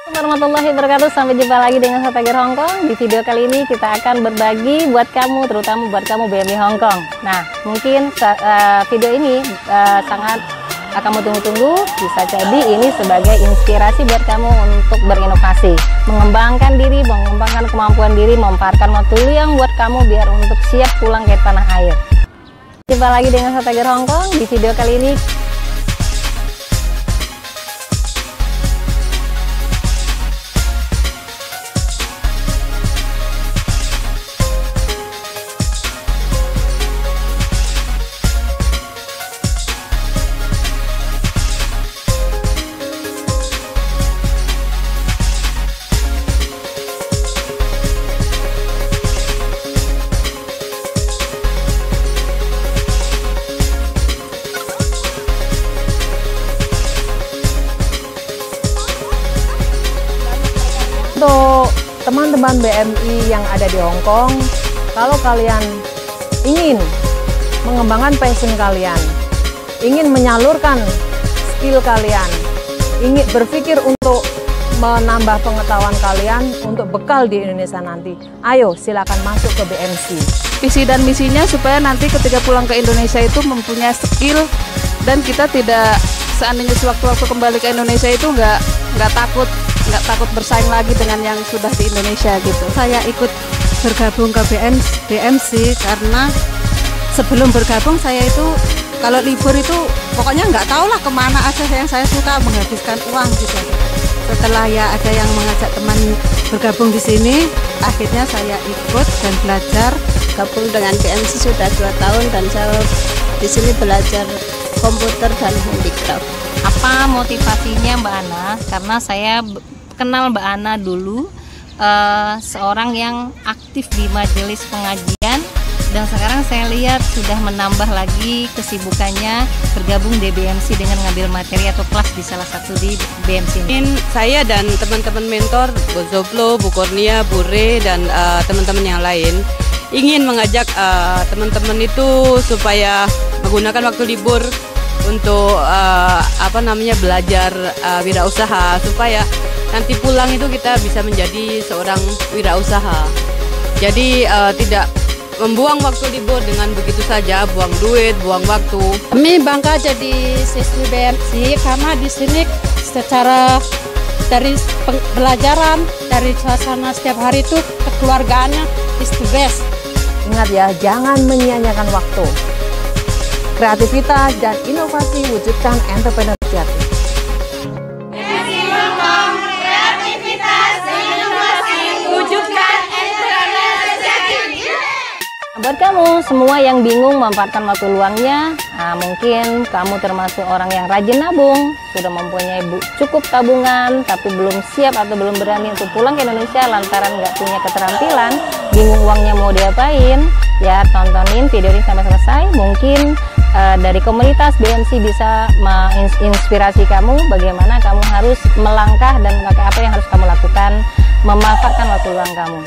Warahmatullahi wabarakatuh. Sampai jumpa lagi dengan saya Tiger Hongkong. Di video kali ini kita akan berbagi buat kamu, terutama buat kamu BMI Hongkong. Nah, mungkin video ini sangat kamu tunggu-tunggu. Bisa jadi ini sebagai inspirasi buat kamu untuk berinovasi, mengembangkan diri, mengembangkan kemampuan diri, memanfaatkan waktu yang buat kamu biar untuk siap pulang ke tanah air. Jumpa lagi dengan saya Tiger Hongkong. Di video kali ini untuk teman-teman BMI yang ada di Hong Kong, kalau kalian ingin mengembangkan passion kalian, ingin menyalurkan skill kalian, ingin berpikir untuk menambah pengetahuan kalian untuk bekal di Indonesia nanti, ayo silakan masuk ke BMC. Visi dan misinya supaya nanti ketika pulang ke Indonesia itu mempunyai skill dan kita tidak seandainya sewaktu-waktu kembali ke Indonesia itu nggak takut bersaing lagi dengan yang sudah di Indonesia gitu. Saya ikut bergabung ke BMC karena sebelum bergabung saya itu kalau libur itu pokoknya nggak tahu lah kemana aja yang saya suka menghabiskan uang gitu. Setelah ya ada yang mengajak teman bergabung di sini, akhirnya saya ikut dan belajar. Gabung dengan BMC sudah 2 tahun dan saya di sini belajar komputer dan handicraft. apa motivasinya Mbak Ana? Karena saya kenal Mbak Ana dulu, seorang yang aktif di majelis pengajian, dan sekarang saya lihat sudah menambah lagi kesibukannya bergabung di BMC dengan ngambil materi atau kelas di salah satu di BMC ini. Saya dan teman-teman mentor, Bu Zoblo, Bu Kurnia, Bu Re, dan teman-teman yang lain ingin mengajak teman-teman itu supaya menggunakan waktu libur untuk belajar wirausaha, supaya nanti pulang itu kita bisa menjadi seorang wirausaha. Jadi tidak membuang waktu libur dengan begitu saja, buang duit, buang waktu. Kami bangga jadi siswi BMC karena di sini secara dari pembelajaran, dari suasana setiap hari itu kekeluargaannya is the best. Ingat ya, jangan menyia-nyiakan waktu. Kreativitas dan inovasi wujudkan entrepreneur sejati. Buat kamu semua yang bingung memanfaatkan waktu luangnya, mungkin kamu termasuk orang yang rajin nabung, sudah mempunyai cukup tabungan, tapi belum siap atau belum berani untuk pulang ke Indonesia lantaran nggak punya keterampilan, bingung uangnya mau diapain, ya tontonin video ini sampai selesai. Mungkin dari komunitas BMC bisa menginspirasi kamu bagaimana kamu harus melangkah dan apa yang harus kamu lakukan memanfaatkan waktu luang kamu.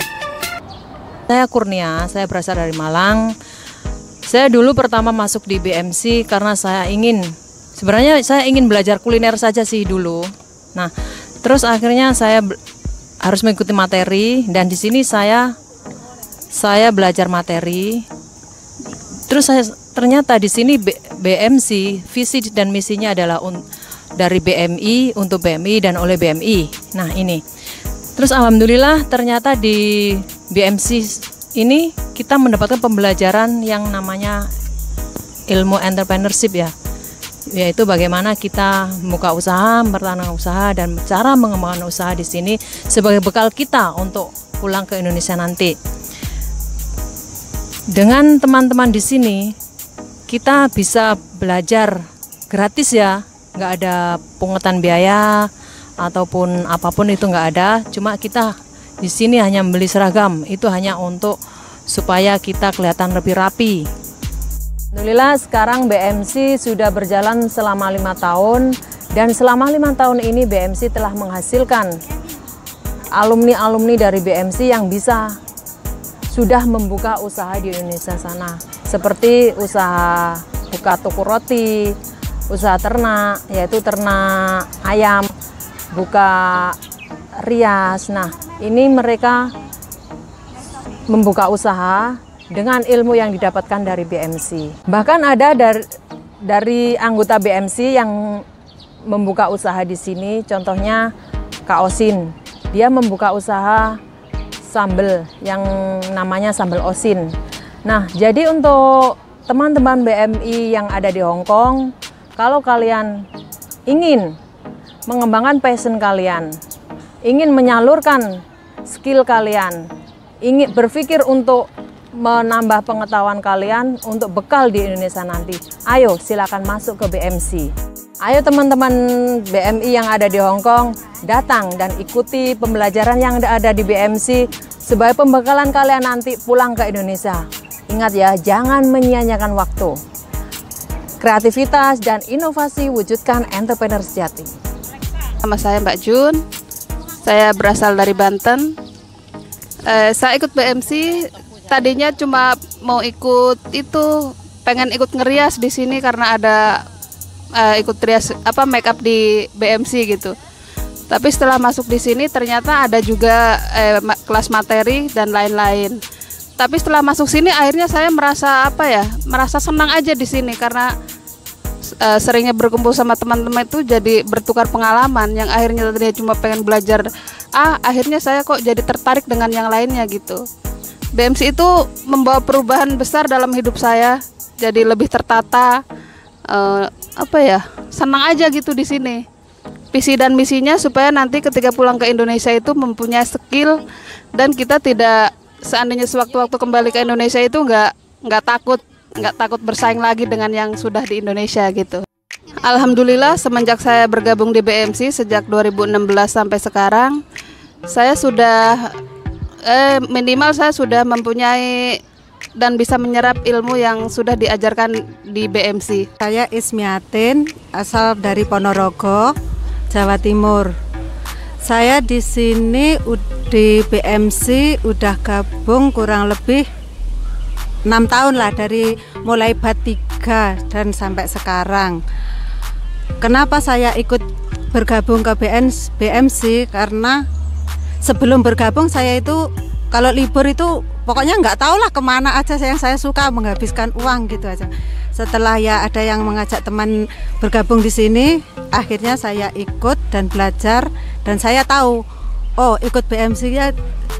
Saya Kurnia, saya berasal dari Malang. Saya dulu pertama masuk di BMC karena sebenarnya saya ingin belajar kuliner saja sih dulu. Nah, terus akhirnya saya harus mengikuti materi dan di sini saya belajar materi. Terus ternyata di sini BMC visi dan misinya adalah dari BMI untuk BMI dan oleh BMI. Nah, ini. Terus alhamdulillah ternyata di BMC ini kita mendapatkan pembelajaran yang namanya ilmu entrepreneurship ya, yaitu bagaimana kita membuka usaha, mempertahankan usaha, dan cara mengembangkan usaha di sini sebagai bekal kita untuk pulang ke Indonesia nanti. Dengan teman-teman di sini kita bisa belajar gratis ya, nggak ada pungutan biaya ataupun apapun itu nggak ada, cuma kita di sini hanya membeli seragam, itu hanya untuk supaya kita kelihatan lebih rapi. Alhamdulillah sekarang BMC sudah berjalan selama 5 tahun dan selama 5 tahun ini BMC telah menghasilkan alumni-alumni dari BMC yang sudah membuka usaha di Indonesia sana, seperti usaha buka toko roti, usaha ternak, yaitu ternak ayam, buka rias. Nah, ini mereka membuka usaha dengan ilmu yang didapatkan dari BMC. Bahkan ada dari anggota BMC yang membuka usaha di sini, contohnya Kak Osin. Dia membuka usaha sambal yang namanya sambal Osin. Nah, jadi untuk teman-teman BMI yang ada di Hong Kong, kalau kalian ingin mengembangkan passion kalian, ingin menyalurkan skill kalian, ingin berpikir untuk menambah pengetahuan kalian untuk bekal di Indonesia nanti, ayo silakan masuk ke BMC. Ayo teman-teman BMI yang ada di Hong Kong, datang dan ikuti pembelajaran yang ada di BMC sebagai pembekalan kalian nanti pulang ke Indonesia. Ingat ya, jangan menyia-nyiakan waktu. Kreativitas dan inovasi wujudkan entrepreneur sejati. Nama saya Mbak Jun, saya berasal dari Banten. Saya ikut BMC, tadinya cuma mau ikut pengen ikut ngerias di sini karena ada ikut rias make up di BMC gitu. Tapi setelah masuk di sini ternyata ada juga kelas materi dan lain-lain. Tapi setelah masuk sini akhirnya saya merasa merasa senang aja di sini karena seringnya berkumpul sama teman-teman itu jadi bertukar pengalaman yang akhirnya tadinya cuma pengen belajar akhirnya saya kok jadi tertarik dengan yang lainnya gitu. BMC itu membawa perubahan besar dalam hidup saya, jadi lebih tertata, senang aja gitu di sini. Visi dan misinya supaya nanti ketika pulang ke Indonesia itu mempunyai skill dan kita tidak seandainya sewaktu-waktu kembali ke Indonesia itu nggak takut bersaing lagi dengan yang sudah di Indonesia gitu. Alhamdulillah semenjak saya bergabung di BMC sejak 2016 sampai sekarang, saya sudah minimal saya sudah mempunyai dan bisa menyerap ilmu yang sudah diajarkan di BMC. Saya Ismiatin, asal dari Ponorogo, Jawa Timur. Saya di sini di BMC udah gabung kurang lebih 6 tahun lah, dari mulai BAT 3 dan sampai sekarang. Kenapa saya ikut bergabung ke BMC? Karena sebelum bergabung saya itu kalau libur itu pokoknya nggak tahu lah kemana aja yang saya suka, menghabiskan uang gitu aja. Setelah ya ada yang mengajak teman bergabung di sini, akhirnya saya ikut dan belajar dan saya tahu, oh ikut BMC ya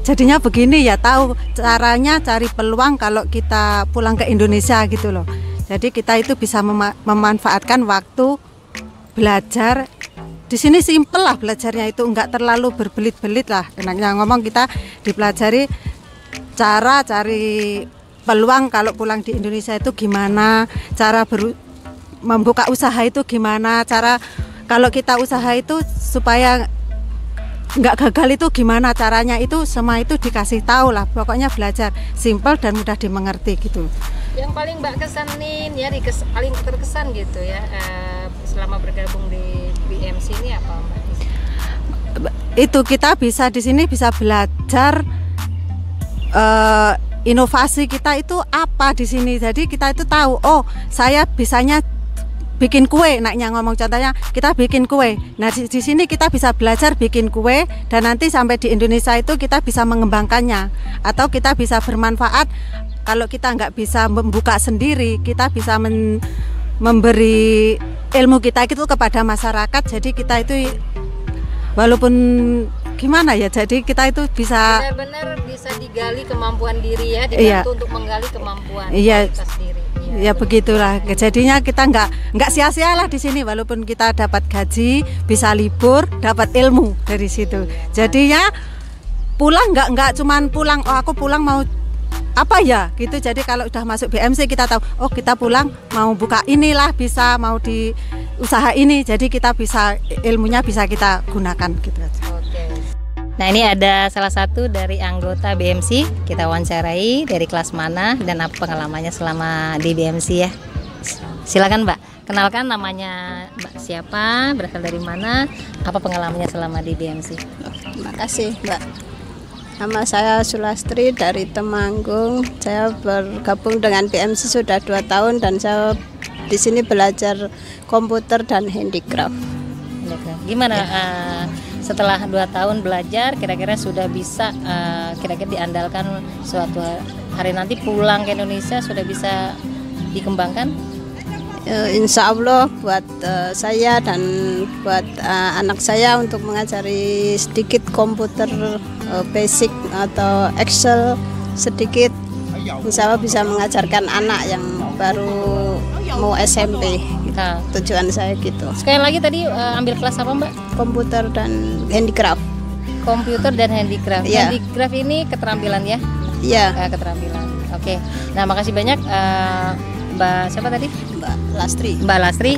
jadinya begini ya, tahu caranya cari peluang kalau kita pulang ke Indonesia gitu loh. Jadi kita itu bisa memanfaatkan waktu belajar. Di sini simpel lah belajarnya, itu enggak terlalu berbelit-belit lah. Enaknya ngomong kita dipelajari cara cari peluang kalau pulang di Indonesia itu gimana, cara membuka usaha itu gimana, cara kalau kita usaha itu supaya enggak gagal itu gimana caranya, itu semua itu dikasih tahu lah. Pokoknya belajar simpel dan mudah dimengerti gitu. Yang paling Mbak kesanin ya, paling terkesan gitu ya selama bergabung di BMC ini apa Mbak? Itu kita bisa di sini bisa belajar inovasi kita itu apa di sini. Jadi kita itu tahu, oh saya bisanya bikin kue, naknya ngomong contohnya kita bikin kue. Nah di sini kita bisa belajar bikin kue dan nanti sampai di Indonesia itu kita bisa mengembangkannya atau kita bisa bermanfaat. Kalau kita nggak bisa membuka sendiri, kita bisa memberi ilmu kita itu kepada masyarakat. Jadi kita itu walaupun gimana ya, jadi kita itu bisa benar-benar bisa digali kemampuan diri ya, dibantu untuk menggali kemampuan kualitas diri. Ya begitulah. Jadinya kita nggak sia-sia lah di sini, walaupun kita dapat gaji, bisa libur, dapat ilmu dari situ. Jadinya pulang nggak cuman pulang, oh aku pulang mau apa ya gitu. Jadi kalau udah masuk BMC kita tahu, oh kita pulang mau buka inilah, bisa mau di usaha ini, jadi kita bisa ilmunya bisa kita gunakan gitu aja. Oke. Nah ini ada salah satu dari anggota BMC, kita wawancarai dari kelas mana dan apa pengalamannya selama di BMC ya. Silakan Mbak, kenalkan namanya Mbak siapa, berasal dari mana, apa pengalamannya selama di BMC. Terima kasih Mbak. Nama saya Sulastri dari Temanggung. Saya bergabung dengan BMC sudah 2 tahun dan saya di sini belajar komputer dan handicraft. Gimana setelah 2 tahun belajar kira-kira sudah bisa kira-kira diandalkan suatu hari nanti pulang ke Indonesia sudah bisa dikembangkan? Insya Allah buat saya dan buat anak saya untuk mengajari sedikit komputer basic atau Excel sedikit, insya Allah bisa mengajarkan anak yang baru mau SMP. Nah, Tujuan saya gitu. sekali lagi tadi ambil kelas apa Mbak? Komputer dan handicraft. Komputer dan handicraft. Iya. Handicraft ini keterampilan ya? Iya, Keterampilan. Oke. Nah, makasih banyak Mbak siapa tadi? Mbak Lastri. Mbak Lastri.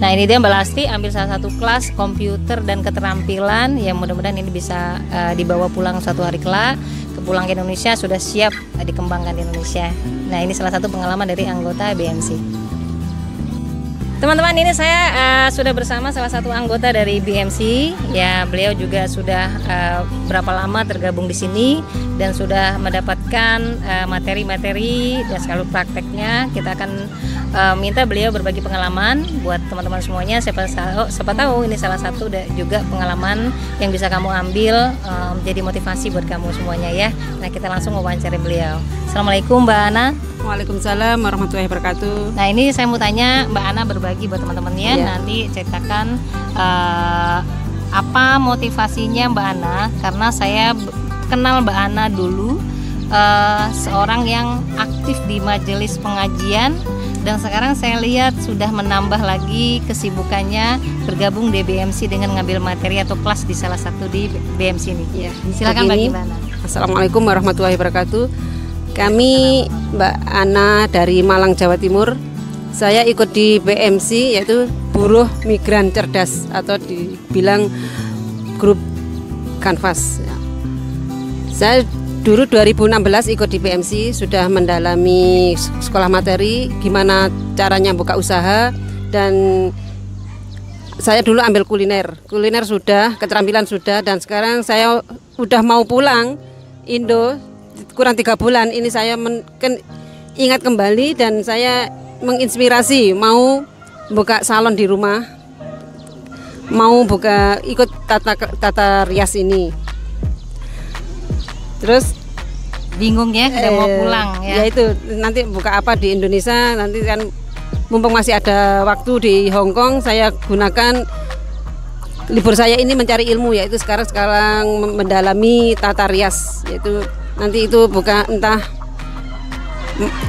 Nah, ini dia Mbak Lastri ambil salah satu kelas komputer dan keterampilan yang mudah-mudahan ini bisa dibawa pulang suatu hari kelak. Pulang ke Indonesia sudah siap dikembangkan di Indonesia. Nah, ini salah satu pengalaman dari anggota BMC. Teman-teman, ini saya sudah bersama salah satu anggota dari BMC. Ya, beliau juga sudah berapa lama tergabung di sini dan sudah mendapatkan materi-materi dan sekaligus prakteknya. Kita akan minta beliau berbagi pengalaman buat teman-teman semuanya. Siapa tahu ini salah satu juga pengalaman yang bisa kamu ambil menjadi motivasi buat kamu semuanya ya. Nah, kita langsung wawancara beliau. Assalamualaikum Mbak Ana. Waalaikumsalam warahmatullahi wabarakatuh. Nah, ini saya mau tanya Mbak Ana berbagi buat teman-temannya. Iya. Nanti ceritakan apa motivasinya Mbak Ana, karena saya kenal Mbak Ana dulu seorang yang aktif di majelis pengajian, dan sekarang saya lihat sudah menambah lagi kesibukannya bergabung di BMC dengan ngambil materi atau kelas di salah satu di BMC ini. Ya, Silakan Mbak begini. gimana? Assalamualaikum warahmatullahi wabarakatuh. Kami Mbak Ana dari Malang, Jawa Timur. Saya ikut di BMC, yaitu Buruh Migran Cerdas atau dibilang grup Kanvas. Saya dulu 2016 ikut di BMC, sudah mendalami sekolah materi gimana caranya buka usaha, dan saya dulu ambil kuliner sudah, keterampilan sudah, dan sekarang saya udah mau pulang Indo kurang 3 bulan ini. Saya ingat kembali dan saya menginspirasi mau buka salon di rumah, mau ikut tata rias ini. Terus Bingung ya, udah mau pulang ya. Ya itu nanti buka apa di Indonesia, nanti kan mumpung masih ada waktu di Hong Kong, saya gunakan libur saya ini mencari ilmu, yaitu sekarang mendalami tata rias, yaitu nanti itu buka entah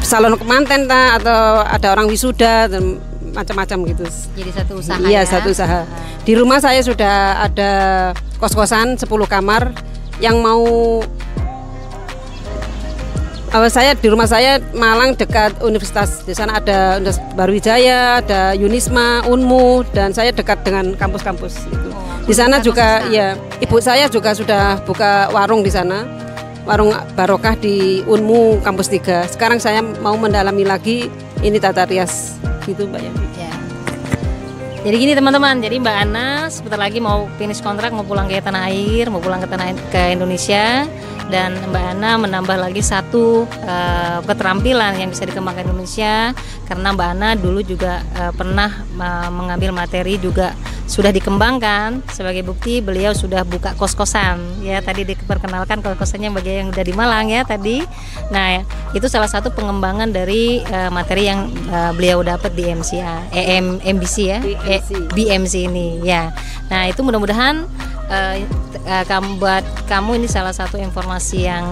salon kemanten atau ada orang wisuda dan macam-macam gitu. Jadi satu usaha Iya, ya. satu usaha. Di rumah saya sudah ada kos-kosan 10 kamar yang mau saya di rumah saya Malang dekat universitas. Di sana ada Universitas Barwijaya, ada Yunisma, Unmu, dan saya dekat dengan kampus-kampus itu. Di sana juga ya, ibu saya juga sudah buka warung di sana. Warung Barokah di Unmu kampus 3. Sekarang saya mau mendalami lagi ini tata rias gitu Mbak Yanti. Ya. Jadi gini teman-teman, jadi Mbak Ana sebentar lagi mau finish kontrak, mau pulang ke tanah air, mau pulang ke Indonesia, dan Mbak Ana menambah lagi satu keterampilan yang bisa dikembangkan Indonesia, karena Mbak Ana dulu juga pernah mengambil materi juga sudah dikembangkan. Sebagai bukti beliau sudah buka kos-kosan ya, tadi diperkenalkan kos-kosannya bagi yang udah di Malang ya tadi. Nah, itu salah satu pengembangan dari materi yang beliau dapat di MBC ya, BMC ini ya. Nah, itu mudah-mudahan buat kamu ini salah satu informasi yang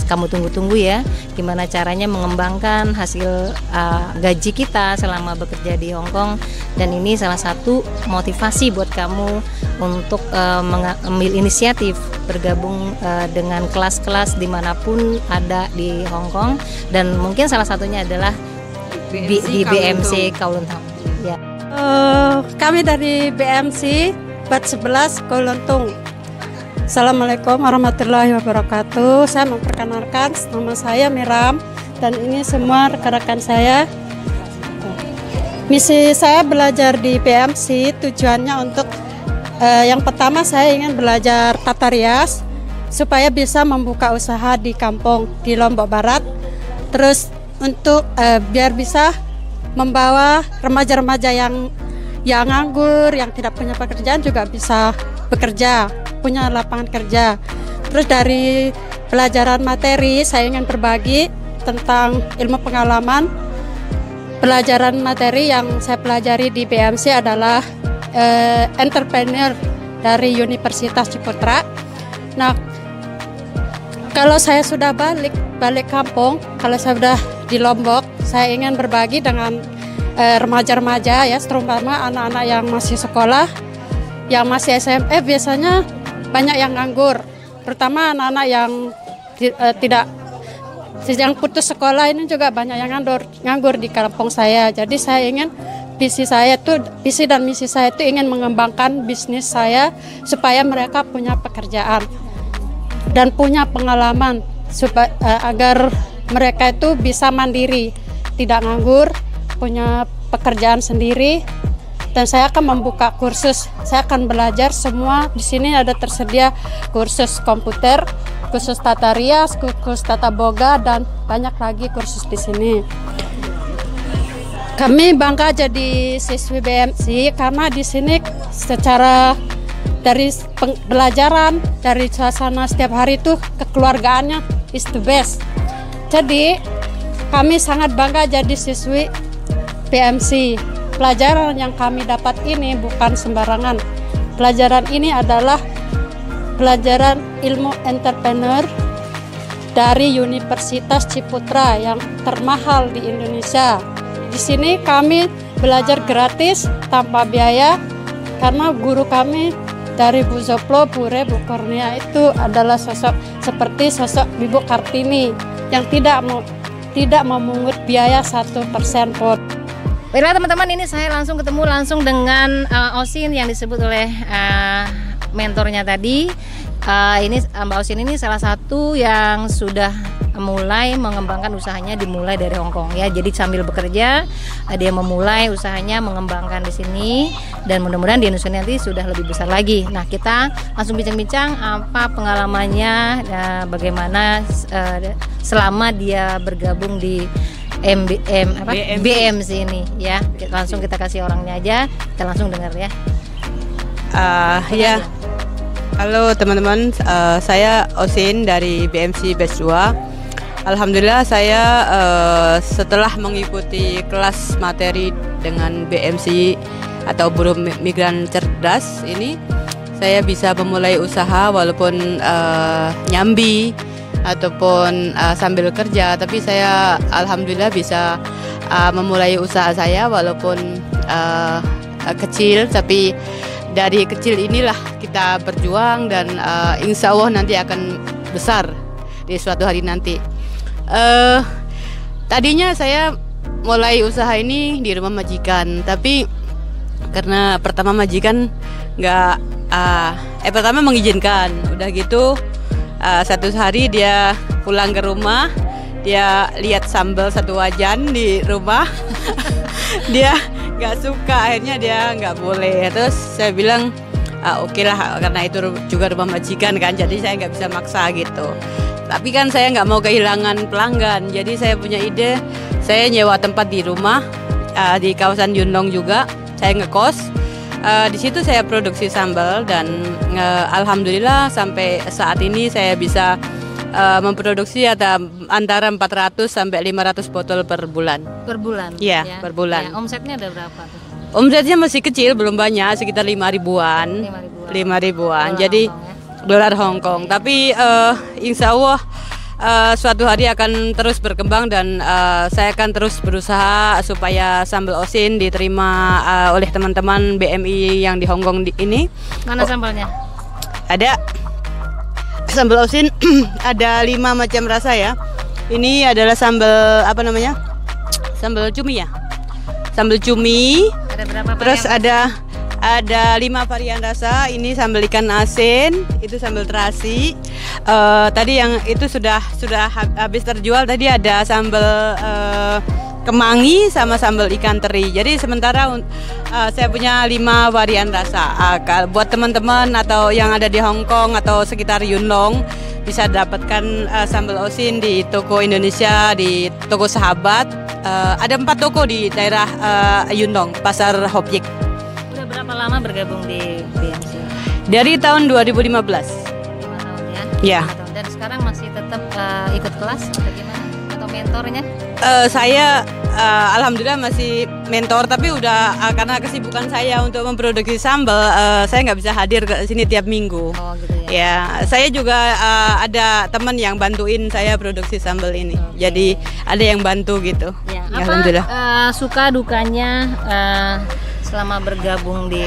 kamu tunggu-tunggu ya, gimana caranya mengembangkan hasil gaji kita selama bekerja di Hong Kong, dan ini salah satu motivasi buat kamu untuk mengambil inisiatif bergabung dengan kelas-kelas dimanapun ada di Hong Kong, dan mungkin salah satunya adalah di BMC Kowloon Town. Ya. Kami dari BMC Bat 11 Kowloon Town. Assalamualaikum warahmatullahi wabarakatuh. Saya memperkenalkan, nama saya Miram, dan ini semua rekan-rekan saya. Misi saya belajar di BMC tujuannya untuk yang pertama saya ingin belajar tata rias supaya bisa membuka usaha di kampung di Lombok Barat. Terus untuk biar bisa membawa remaja-remaja yang nganggur, yang tidak punya pekerjaan juga bisa bekerja, punya lapangan kerja. Terus dari pelajaran materi saya ingin berbagi tentang ilmu pengalaman. Pelajaran materi yang saya pelajari di BMC adalah entrepreneur dari Universitas Ciputra. Nah, kalau saya sudah balik kampung, kalau saya sudah di Lombok, saya ingin berbagi dengan remaja-remaja ya, terutama anak-anak yang masih sekolah, yang masih SMA. Biasanya banyak yang nganggur, terutama anak-anak yang yang putus sekolah ini juga banyak yang nganggur di kampung saya. Jadi saya ingin visi dan misi saya itu ingin mengembangkan bisnis saya supaya mereka punya pekerjaan dan punya pengalaman supaya agar mereka itu bisa mandiri, tidak nganggur, punya pekerjaan sendiri. Dan saya akan membuka kursus, saya akan belajar semua. Di sini ada tersedia kursus komputer, kursus tata rias, kursus tata boga, dan banyak lagi kursus di sini. Kami bangga jadi siswi BMC karena di sini secara dari pembelajaran, dari suasana setiap hari itu kekeluargaannya is the best. Jadi kami sangat bangga jadi siswi BMC. Pelajaran yang kami dapat ini bukan sembarangan. Pelajaran ini adalah pelajaran ilmu entrepreneur dari Universitas Ciputra yang termahal di Indonesia. Di sini kami belajar gratis tanpa biaya karena guru kami dari Bu Zoplo, Bu Re, Bu Kurnia itu adalah seperti sosok Ibu Kartini yang tidak memungut biaya 1% pun. Baiklah teman-teman, ini saya ketemu langsung dengan Osin yang disebut oleh mentornya tadi. Ini Mbak Osin ini salah satu yang sudah mulai mengembangkan usahanya, dimulai dari Hong Kong ya. Jadi sambil bekerja dia memulai usahanya mengembangkan di sini, dan mudah-mudahan di Indonesia nanti sudah lebih besar lagi. Nah, kita langsung bincang-bincang apa pengalamannya, bagaimana selama dia bergabung di BMC ini ya. Langsung kita kasih orangnya aja, kita langsung dengar ya. Ya. Halo teman-teman, saya Osin dari BMC Batch 2. Alhamdulillah saya setelah mengikuti kelas materi dengan BMC atau Buruh Migran Cerdas ini, saya bisa memulai usaha walaupun nyambi ataupun sambil kerja, tapi saya alhamdulillah bisa memulai usaha saya walaupun kecil, tapi dari kecil inilah kita berjuang dan insya Allah nanti akan besar di suatu hari nanti. Tadinya saya mulai usaha ini di rumah majikan, tapi karena pertama majikan pertama mengizinkan, udah gitu satu hari dia pulang ke rumah, dia lihat sambal satu wajan di rumah dia nggak suka, akhirnya dia nggak boleh. Terus saya bilang oke lah, karena itu juga rumah majikan kan, jadi saya nggak bisa maksa gitu. Tapi kan saya nggak mau kehilangan pelanggan, jadi saya punya ide, saya nyewa tempat di rumah di kawasan Yunlong juga, saya ngekos. Di situ saya produksi sambal dan alhamdulillah sampai saat ini saya bisa memproduksi antara 400 sampai 500 botol per bulan. Per bulan? Iya, ya, per bulan. Ya, omsetnya ada berapa tuh? Omsetnya masih kecil, belum banyak, sekitar 5 ribuan. 5 ribuan. Jadi dolar Hong Kong. Tapi insya Allah suatu hari akan terus berkembang dan saya akan terus berusaha supaya sambal Osin diterima oleh teman-teman BMI yang di Hong Kong ini. Mana sambalnya? Ada sambal Osin ada 5 macam rasa ya. Ini adalah sambal apa namanya? Sambal cumi ya. Sambal cumi. Ada berapa varian? Terus ada 5 varian rasa. Ini sambal ikan asin, itu sambal terasi. Tadi yang itu sudah habis terjual. Tadi ada sambal kemangi sama sambal ikan teri. Jadi sementara saya punya 5 varian rasa. Buat teman-teman atau yang ada di Hong Kong atau sekitar Yunlong bisa dapatkan sambal Osin di toko Indonesia, di toko Sahabat. Ada 4 toko di daerah Yunlong, Pasar Hopjik. Udah berapa lama bergabung di BMC? Dari tahun 2015. 5 tahun ya. Ya. 5 tahun. Dan sekarang masih tetap ikut kelas atau gimana? Atau mentornya? Saya alhamdulillah masih mentor, tapi udah karena kesibukan saya untuk memproduksi sambal, saya nggak bisa hadir ke sini tiap minggu. Oh gitu ya. Ya, saya juga ada teman yang bantuin saya produksi sambal ini. Oke. Jadi ada yang bantu gitu. Ya, Ya, apa alhamdulillah. suka dukanya selama bergabung di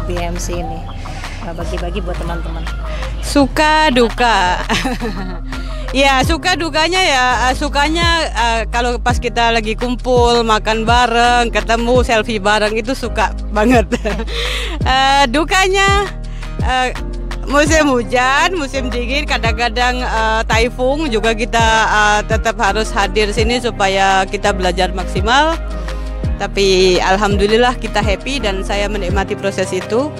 BMC ini? Bagi-bagi buat teman-teman. Suka duka. Ya, suka dukanya ya, sukanya kalau pas kita lagi kumpul, makan bareng, ketemu, selfie bareng, itu suka banget. Dukanya musim hujan, musim dingin, kadang-kadang taifung juga kita tetap harus hadir sini supaya kita belajar maksimal. Tapi alhamdulillah kita happy dan saya menikmati proses itu.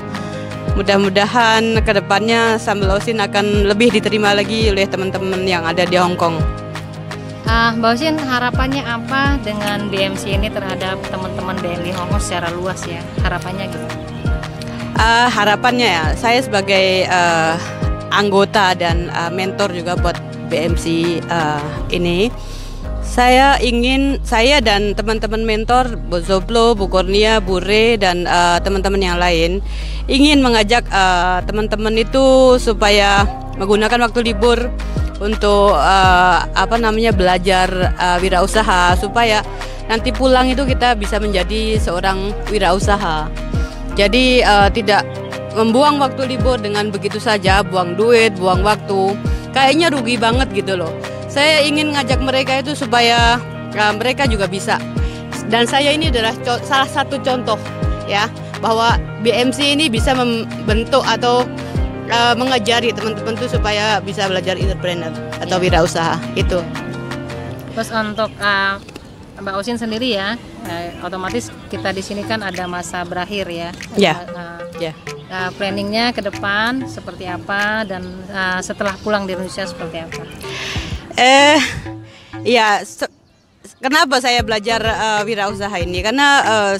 Mudah-mudahan kedepannya sambal Osin akan lebih diterima lagi oleh teman-teman yang ada di Hong Kong. Mbak Osin, harapannya apa dengan BMC ini terhadap teman-teman BNI Hong Kong secara luas ya? Harapannya gitu? Harapannya ya, saya sebagai anggota dan mentor juga buat BMC ini, saya dan teman-teman mentor Bu Zoblo, Bu Kurnia, Bu Re, dan teman-teman yang lain ingin mengajak teman-teman itu supaya menggunakan waktu libur untuk belajar wirausaha, supaya nanti pulang itu kita bisa menjadi seorang wirausaha. Jadi tidak membuang waktu libur dengan begitu saja, buang duit, buang waktu, kayaknya rugi banget gitu loh. Saya ingin ngajak mereka itu supaya mereka juga bisa. Dan saya ini adalah salah satu contoh ya, bahwa BMC ini bisa membentuk atau mengajari teman-teman itu supaya bisa belajar entrepreneur atau wirausaha itu. Terus untuk Mbak Osin sendiri ya, otomatis kita di sini kan ada masa berakhir ya. Ya. Planningnya ke depan seperti apa dan setelah pulang di Indonesia seperti apa? Kenapa saya belajar wirausaha ini? Karena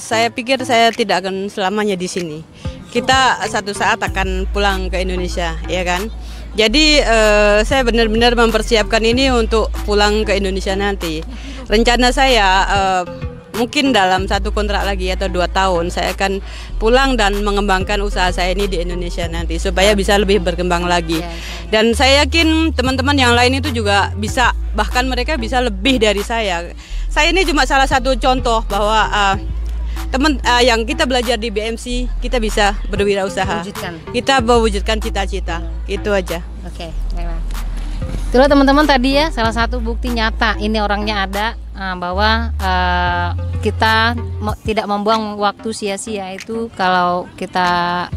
saya pikir saya tidak akan selamanya di sini. Kita satu saat akan pulang ke Indonesia, ya kan? Jadi saya benar-benar mempersiapkan ini untuk pulang ke Indonesia nanti. Rencana saya mungkin dalam 1 kontrak lagi atau 2 tahun saya akan pulang dan mengembangkan usaha saya ini di Indonesia nanti supaya bisa lebih berkembang lagi. Dan saya yakin teman-teman yang lain itu juga bisa, bahkan mereka bisa lebih dari saya. Saya ini cuma salah satu contoh bahwa yang kita belajar di BMC, kita bisa berwirausaha. Kita mewujudkan cita-cita. Itu aja. Oke, baiklah. Itulah teman-teman tadi ya, salah satu bukti nyata ini orangnya ada, bahwa kita tidak membuang waktu sia-sia itu kalau kita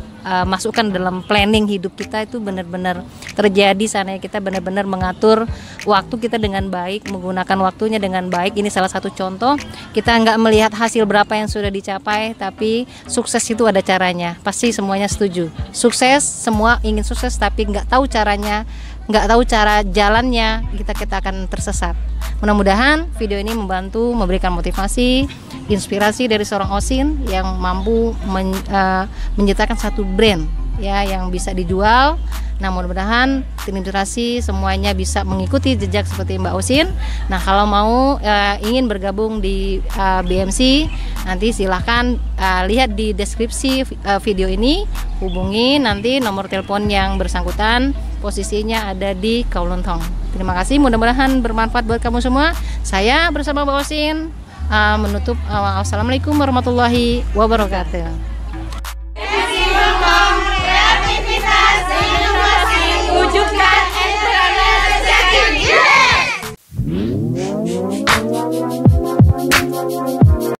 masukkan dalam planning hidup kita itu benar-benar terjadi sana. Kita benar-benar mengatur waktu kita dengan baik, menggunakan waktunya dengan baik. Ini salah satu contoh. Kita nggak melihat hasil berapa yang sudah dicapai, tapi sukses itu ada caranya. Pasti semuanya setuju. Sukses, semua ingin sukses, tapi nggak tahu caranya, nggak tahu cara jalannya, kita akan tersesat. Mudah-mudahan video ini membantu memberikan motivasi, inspirasi dari seorang Osin yang mampu menciptakan satu brand ya yang bisa dijual. Nah, mudah-mudahan tim inspirasi semuanya bisa mengikuti jejak seperti Mbak Osin. Nah, kalau mau ingin bergabung di BMC, nanti silahkan lihat di deskripsi video ini, hubungi nanti nomor telepon yang bersangkutan, posisinya ada di Kowloon Tong. Terima kasih, mudah-mudahan bermanfaat buat kamu semua. Saya bersama Mbak Osin menutup. Wassalamualaikum warahmatullahi wabarakatuh. Kreativitas, inovasi, wujudkan